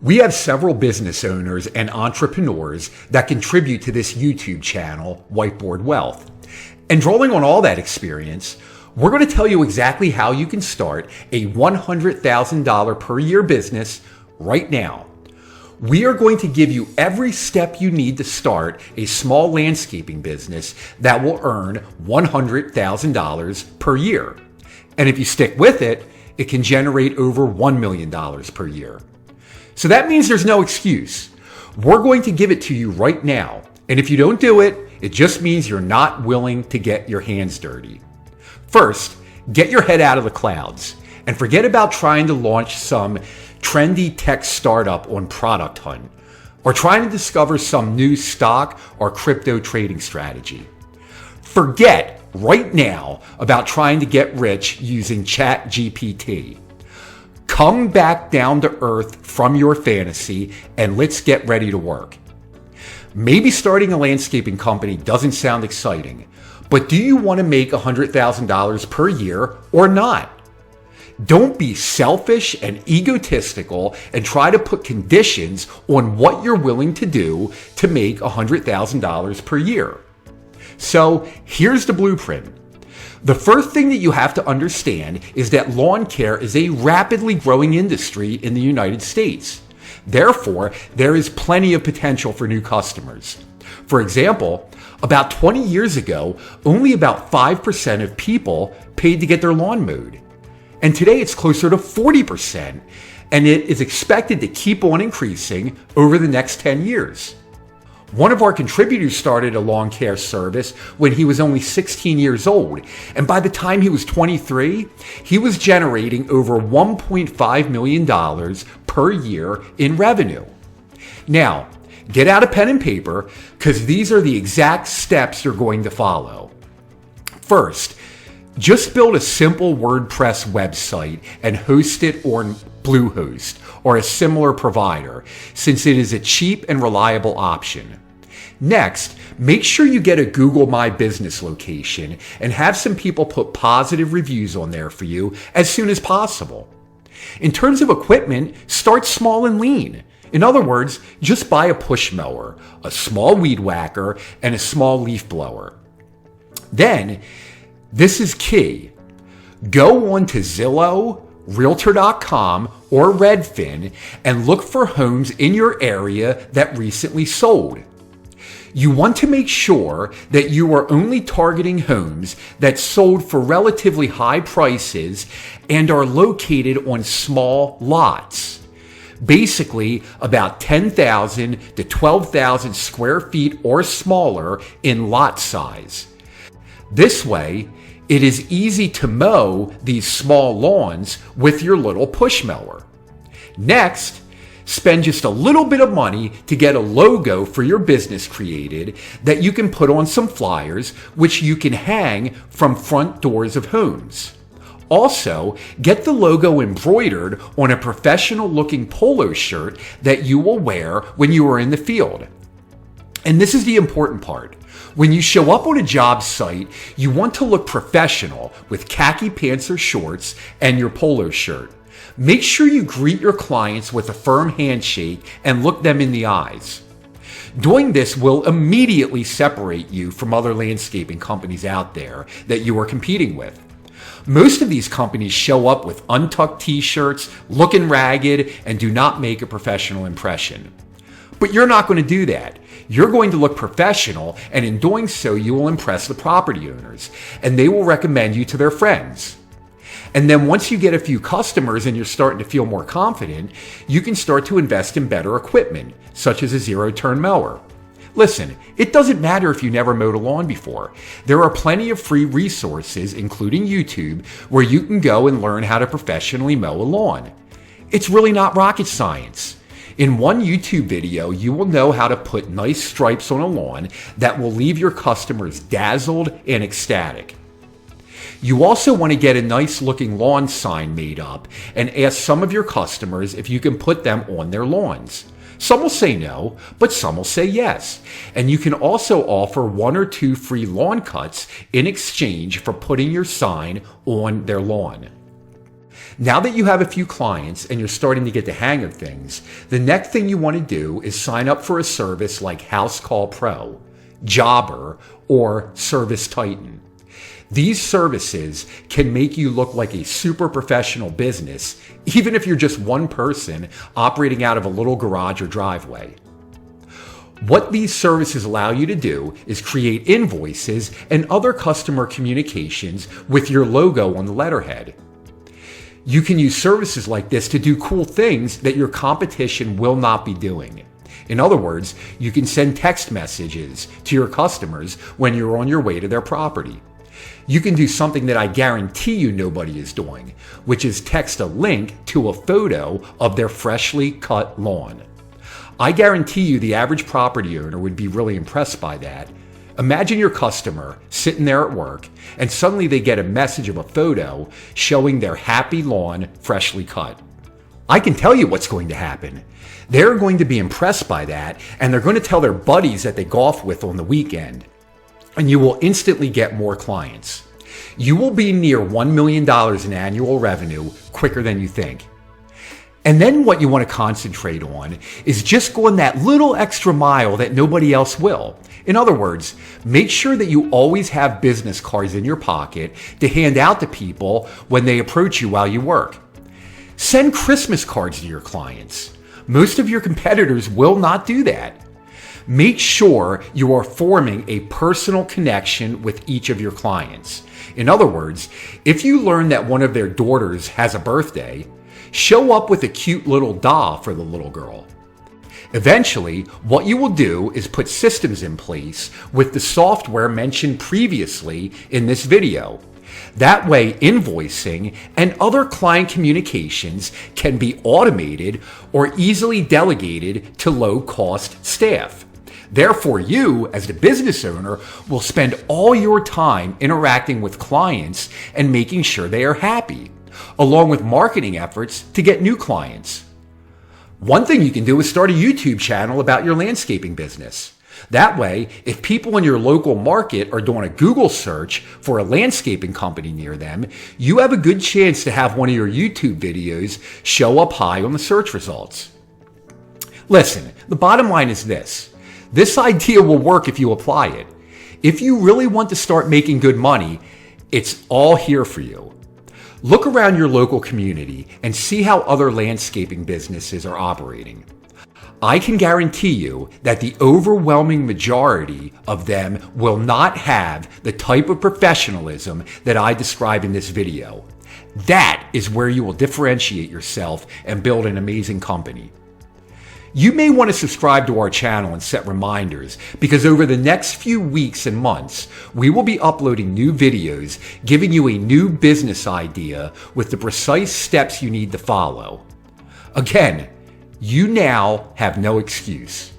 We have several business owners and entrepreneurs that contribute to this YouTube channel, Whiteboard Wealth. And drawing on all that experience, we're going to tell you exactly how you can start a $100,000 per year business right now. We are going to give you every step you need to start a small landscaping business that will earn $100,000 per year. And if you stick with it, it can generate over $1 million per year. So that means there's no excuse. We're going to give it to you right now. And if you don't do it, it just means you're not willing to get your hands dirty. First, get your head out of the clouds and forget about trying to launch some trendy tech startup on ProductHunt or trying to discover some new stock or crypto trading strategy. Forget right now about trying to get rich using ChatGPT. Come back down to earth from your fantasy and let's get ready to work. Maybe starting a landscaping company doesn't sound exciting, but do you want to make $100,000 per year or not? Don't be selfish and egotistical and try to put conditions on what you're willing to do to make $100,000 per year. So here's the blueprint. The first thing that you have to understand is that lawn care is a rapidly growing industry in the United States. Therefore, there is plenty of potential for new customers. For example, about 20 years ago, only about 5% of people paid to get their lawn mowed. And today it's closer to 40%, and it is expected to keep on increasing over the next 10 years. One of our contributors started a lawn care service when he was only 16 years old, and by the time he was 23, he was generating over $1.5 million per year in revenue. Now, get out a pen and paper, because these are the exact steps you're going to follow. First, just build a simple WordPress website and host it on Bluehost or a similar provider, since it is a cheap and reliable option. Next, make sure you get a Google My Business location and have some people put positive reviews on there for you as soon as possible. In terms of equipment, start small and lean. In other words, just buy a push mower, a small weed whacker, and a small leaf blower. Then, this is key. Go on to Zillow, Realtor.com, or Redfin and look for homes in your area that recently sold. You want to make sure that you are only targeting homes that sold for relatively high prices and are located on small lots. Basically, about 10,000 to 12,000 square feet or smaller in lot size. This way, it is easy to mow these small lawns with your little push mower. Next, spend just a little bit of money to get a logo for your business created that you can put on some flyers, which you can hang from front doors of homes. Also, get the logo embroidered on a professional-looking polo shirt that you will wear when you are in the field. And this is the important part. When you show up on a job site, you want to look professional with khaki pants or shorts and your polo shirt. Make sure you greet your clients with a firm handshake and look them in the eyes. Doing this will immediately separate you from other landscaping companies out there that you are competing with. Most of these companies show up with untucked t-shirts, looking ragged, and do not make a professional impression. But you're not going to do that. You're going to look professional, and in doing so, you will impress the property owners, and they will recommend you to their friends. And then once you get a few customers and you're starting to feel more confident, you can start to invest in better equipment, such as a zero-turn mower. Listen, it doesn't matter if you never mowed a lawn before. There are plenty of free resources, including YouTube, where you can go and learn how to professionally mow a lawn. It's really not rocket science. In one YouTube video, you will know how to put nice stripes on a lawn that will leave your customers dazzled and ecstatic. You also want to get a nice looking lawn sign made up and ask some of your customers if you can put them on their lawns. Some will say no, but some will say yes. And you can also offer 1 or 2 free lawn cuts in exchange for putting your sign on their lawn. Now that you have a few clients and you're starting to get the hang of things, the next thing you want to do is sign up for a service like House Call Pro, Jobber, or Service Titan. These services can make you look like a super professional business, even if you're just one person operating out of a little garage or driveway. What these services allow you to do is create invoices and other customer communications with your logo on the letterhead. You can use services like this to do cool things that your competition will not be doing. In other words, you can send text messages to your customers when you're on your way to their property. You can do something that I guarantee you nobody is doing, which is text a link to a photo of their freshly cut lawn. I guarantee you the average property owner would be really impressed by that. Imagine your customer sitting there at work and suddenly they get a message of a photo showing their happy lawn freshly cut. I can tell you what's going to happen. They're going to be impressed by that and they're going to tell their buddies that they golf with on the weekend. And you will instantly get more clients. You will be near $1 million in annual revenue quicker than you think. And then what you want to concentrate on is just going that little extra mile that nobody else will. In other words, make sure that you always have business cards in your pocket to hand out to people when they approach you while you work. Send Christmas cards to your clients. Most of your competitors will not do that. Make sure you are forming a personal connection with each of your clients. In other words, if you learn that one of their daughters has a birthday, show up with a cute little doll for the little girl. Eventually, what you will do is put systems in place with the software mentioned previously in this video. That way, invoicing and other client communications can be automated or easily delegated to low-cost staff. Therefore, you, as the business owner, will spend all your time interacting with clients and making sure they are happy, along with marketing efforts to get new clients. One thing you can do is start a YouTube channel about your landscaping business. That way, if people in your local market are doing a Google search for a landscaping company near them, you have a good chance to have one of your YouTube videos show up high on the search results. Listen, the bottom line is this. This idea will work if you apply it. If you really want to start making good money, it's all here for you. Look around your local community and see how other landscaping businesses are operating. I can guarantee you that the overwhelming majority of them will not have the type of professionalism that I describe in this video. That is where you will differentiate yourself and build an amazing company. You may want to subscribe to our channel and set reminders because over the next few weeks and months, we will be uploading new videos giving you a new business idea with the precise steps you need to follow. Again, you now have no excuse.